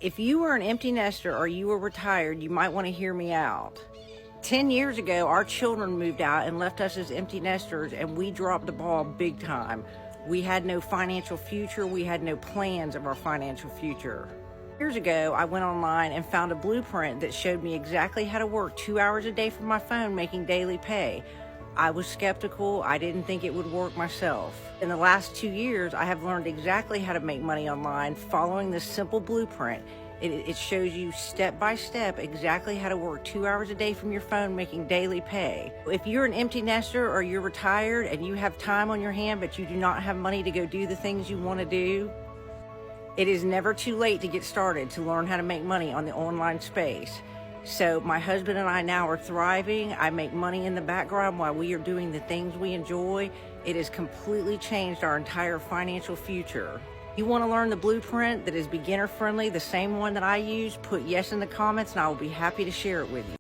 If you were an empty nester or you were retired, you might want to hear me out. 10 years ago, our children moved out and left us as empty nesters, and we dropped the ball big time. We had no financial future. We had no plans of our financial future. Years ago, I went online and found a blueprint that showed me exactly how to work 2 hours a day from my phone making daily pay. I was skeptical. I didn't think it would work myself. In the last 2 years, I have learned exactly how to make money online following this simple blueprint. It shows you step by step exactly how to work 2 hours a day from your phone making daily pay. If you're an empty nester or you're retired and you have time on your hand but you do not have money to go do the things you want to do, it is never too late to get started to learn how to make money on the online space. So my husband and I now are thriving. I make money in the background while we are doing the things we enjoy. It has completely changed our entire financial future. You want to learn the blueprint that is beginner friendly, the same one that I use, put yes in the comments and I will be happy to share it with you.